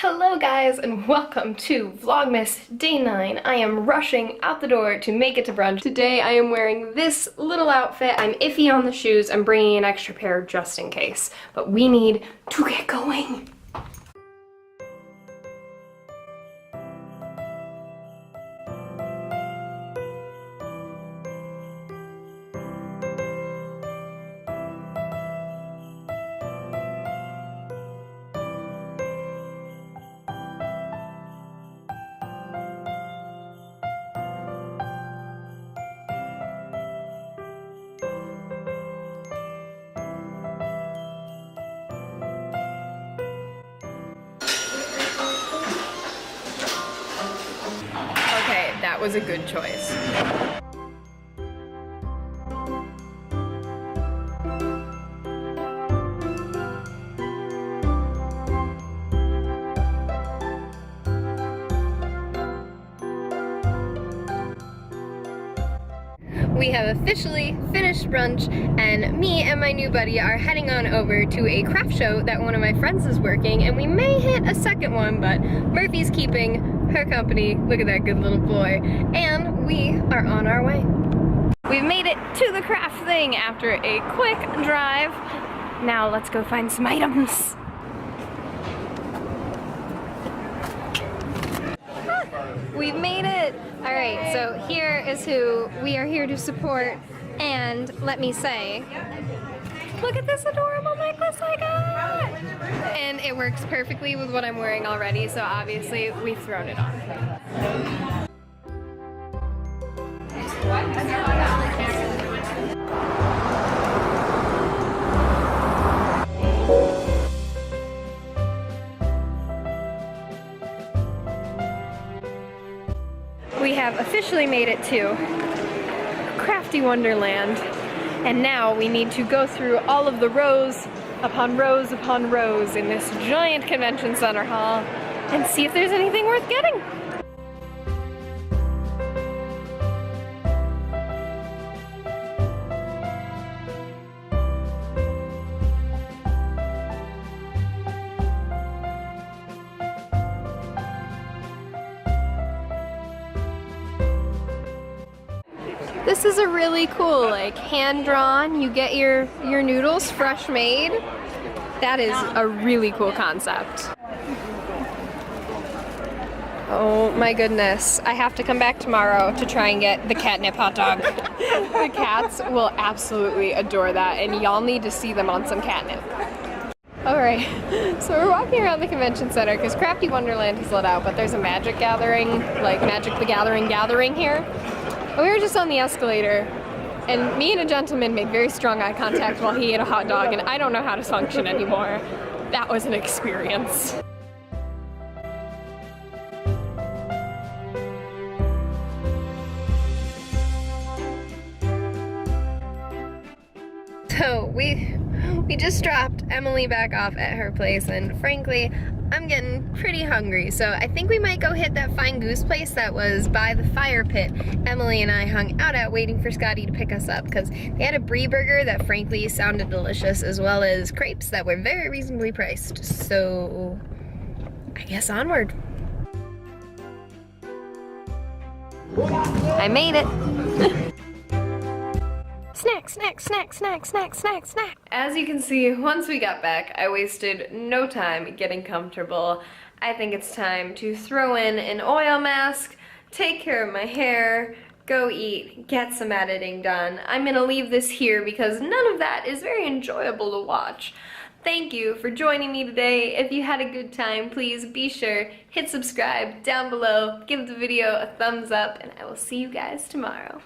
Hello guys and welcome to Vlogmas Day 9. I am rushing out the door to make it to brunch. Today I am wearing this little outfit. I'm iffy on the shoes. I'm bringing an extra pair just in case. But we need to get going. That was a good choice. We have officially finished brunch, and me and my new buddy are heading on over to a craft show that one of my friends is working, and we may hit a second one, but Murphy's keeping her company. Look at that good little boy. And we are on our way. We've made it to the craft thing after a quick drive. Now let's go find some items. We've made it! Alright, so here is who we are here to support, and let me say, look at this adorable necklace I got! And it works perfectly with what I'm wearing already, so obviously we've thrown it on. We have officially made it to Crafty Wonderland, and now we need to go through all of the rows upon rows upon rows in this giant convention center hall and see if there's anything worth getting. This is a really cool, like, hand-drawn, you get your noodles fresh made. That is a really cool concept. Oh my goodness. I have to come back tomorrow to try and get the catnip hot dog. The cats will absolutely adore that, and y'all need to see them on some catnip. Alright, so we're walking around the convention center because Crafty Wonderland has let out, but there's a Magic Gathering, like Magic the Gathering here. We were just on the escalator, and me and a gentleman made very strong eye contact while he ate a hot dog, and I don't know how to function anymore. That was an experience. So we just dropped Emily back off at her place, and frankly, I'm getting pretty hungry, so I think we might go hit that Fine Goose place that was by the fire pit Emily and I hung out at waiting for Scotty to pick us up, because they had a brie burger that frankly sounded delicious, as well as crepes that were very reasonably priced. So I guess onward. I made it. Snack, snack, snack, snack, snack, snack, snack. As you can see, once we got back, I wasted no time getting comfortable. I think it's time to throw in an oil mask, take care of my hair, go eat, get some editing done. I'm gonna leave this here because none of that is very enjoyable to watch. Thank you for joining me today. If you had a good time, please be sure, hit subscribe down below, give the video a thumbs up, and I will see you guys tomorrow.